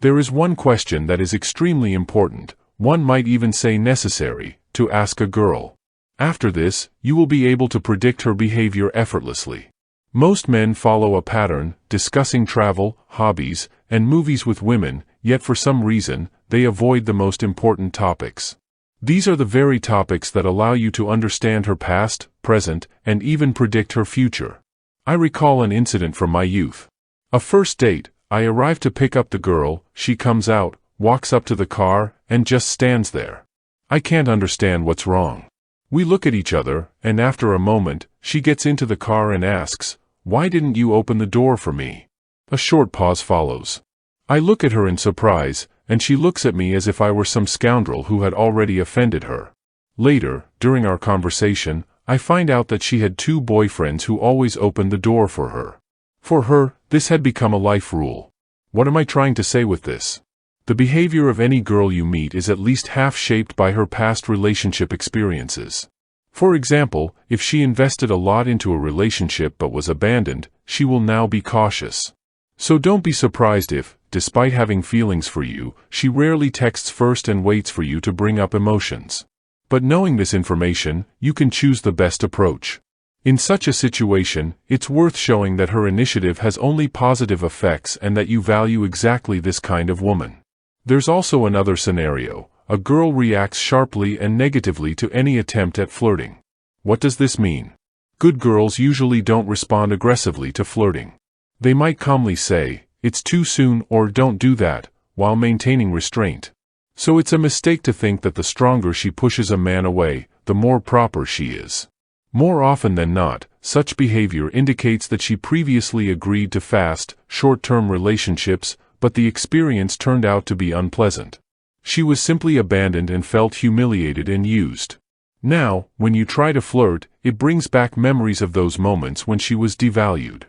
There is one question that is extremely important, one might even say necessary, to ask a girl. After this, you will be able to predict her behavior effortlessly. Most men follow a pattern, discussing travel, hobbies, and movies with women, yet for some reason, they avoid the most important topics. These are the very topics that allow you to understand her past, present, and even predict her future. I recall an incident from my youth. A first date. I arrive to pick up the girl, she comes out, walks up to the car, and just stands there. I can't understand what's wrong. We look at each other, and after a moment, she gets into the car and asks, "Why didn't you open the door for me?" A short pause follows. I look at her in surprise, and she looks at me as if I were some scoundrel who had already offended her. Later, during our conversation, I find out that she had 2 boyfriends who always opened the door for her. For her, this had become a life rule. What am I trying to say with this? The behavior of any girl you meet is at least half shaped by her past relationship experiences. For example, if she invested a lot into a relationship but was abandoned, she will now be cautious. So don't be surprised if, despite having feelings for you, she rarely texts first and waits for you to bring up emotions. But knowing this information, you can choose the best approach. In such a situation, it's worth showing that her initiative has only positive effects and that you value exactly this kind of woman. There's also another scenario. A girl reacts sharply and negatively to any attempt at flirting. What does this mean? Good girls usually don't respond aggressively to flirting. They might calmly say, "It's too soon," or "Don't do that," while maintaining restraint. So it's a mistake to think that the stronger she pushes a man away, the more proper she is. More often than not, such behavior indicates that she previously agreed to fast, short-term relationships, but the experience turned out to be unpleasant. She was simply abandoned and felt humiliated and used. Now, when you try to flirt, it brings back memories of those moments when she was devalued.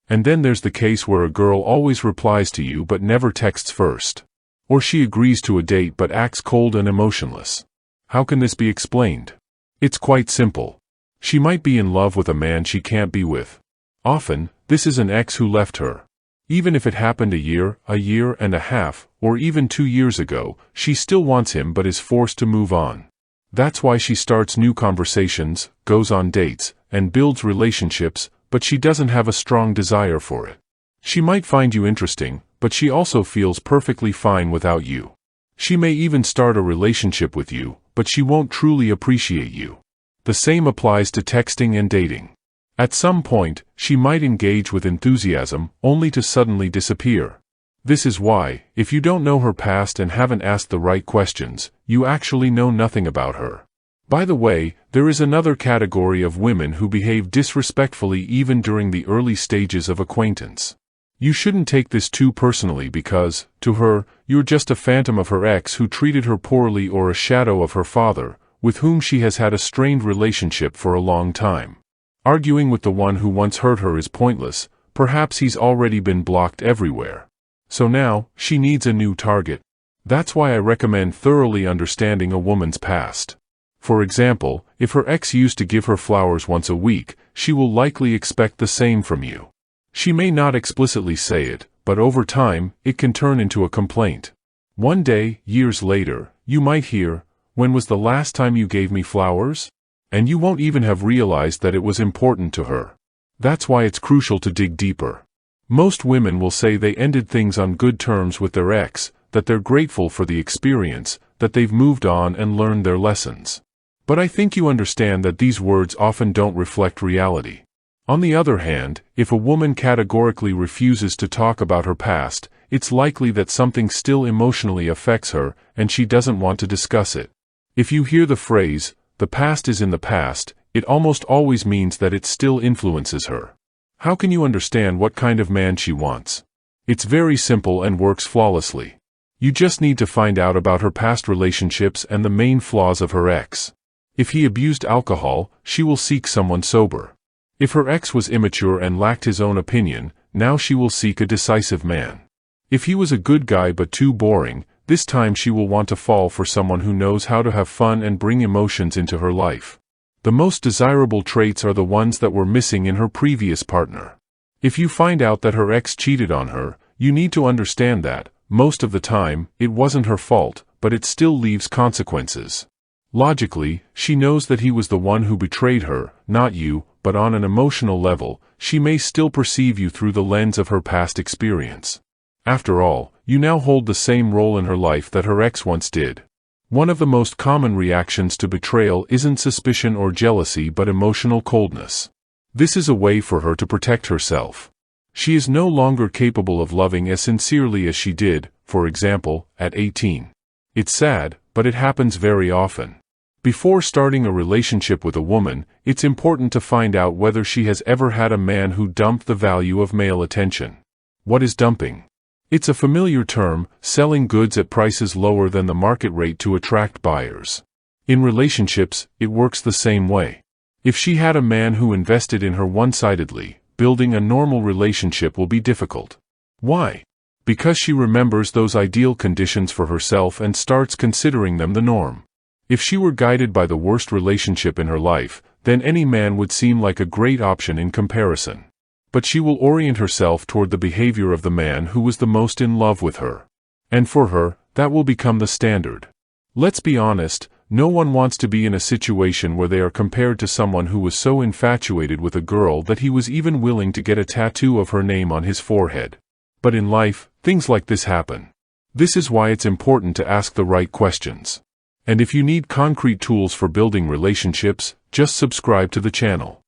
And then there's the case where a girl always replies to you but never texts first. Or she agrees to a date but acts cold and emotionless. How can this be explained? It's quite simple. She might be in love with a man she can't be with. Often, this is an ex who left her. Even if it happened a year and a half, or even 2 years ago, she still wants him but is forced to move on. That's why she starts new conversations, goes on dates, and builds relationships, but she doesn't have a strong desire for it. She might find you interesting, but she also feels perfectly fine without you. She may even start a relationship with you, but she won't truly appreciate you. The same applies to texting and dating. At some point, she might engage with enthusiasm, only to suddenly disappear. This is why, if you don't know her past and haven't asked the right questions, you actually know nothing about her. By the way, there is another category of women who behave disrespectfully even during the early stages of acquaintance. You shouldn't take this too personally because, to her, you're just a phantom of her ex who treated her poorly or a shadow of her father, with whom she has had a strained relationship for a long time. Arguing with the one who once hurt her is pointless, perhaps he's already been blocked everywhere. So now, she needs a new target. That's why I recommend thoroughly understanding a woman's past. For example, if her ex used to give her flowers once a week, she will likely expect the same from you. She may not explicitly say it, but over time, it can turn into a complaint. One day, years later, you might hear, "When was the last time you gave me flowers?" And you won't even have realized that it was important to her. That's why it's crucial to dig deeper. Most women will say they ended things on good terms with their ex, that they're grateful for the experience, that they've moved on and learned their lessons. But I think you understand that these words often don't reflect reality. On the other hand, if a woman categorically refuses to talk about her past, it's likely that something still emotionally affects her, and she doesn't want to discuss it. If you hear the phrase, "the past is in the past," it almost always means that it still influences her. How can you understand what kind of man she wants? It's very simple and works flawlessly. You just need to find out about her past relationships and the main flaws of her ex. If he abused alcohol, she will seek someone sober. If her ex was immature and lacked his own opinion, now she will seek a decisive man. If he was a good guy but too boring, this time she will want to fall for someone who knows how to have fun and bring emotions into her life. The most desirable traits are the ones that were missing in her previous partner. If you find out that her ex cheated on her, you need to understand that, Most of the time, it wasn't her fault, but it still leaves consequences. Logically, she knows that he was the one who betrayed her, not you, but on an emotional level, she may still perceive you through the lens of her past experience. After all, you now hold the same role in her life that her ex once did. One of the most common reactions to betrayal isn't suspicion or jealousy but emotional coldness. This is a way for her to protect herself. She is no longer capable of loving as sincerely as she did, for example, at 18. It's sad, but it happens very often. Before starting a relationship with a woman, it's important to find out whether she has ever had a man who dumped the value of male attention. What is dumping? It's a familiar term, selling goods at prices lower than the market rate to attract buyers. In relationships, it works the same way. If she had a man who invested in her one-sidedly, building a normal relationship will be difficult. Why? Because she remembers those ideal conditions for herself and starts considering them the norm. If she were guided by the worst relationship in her life, then any man would seem like a great option in comparison. But she will orient herself toward the behavior of the man who was the most in love with her. And for her, that will become the standard. Let's be honest, no one wants to be in a situation where they are compared to someone who was so infatuated with a girl that he was even willing to get a tattoo of her name on his forehead. But in life, things like this happen. This is why it's important to ask the right questions. And if you need concrete tools for building relationships, just subscribe to the channel.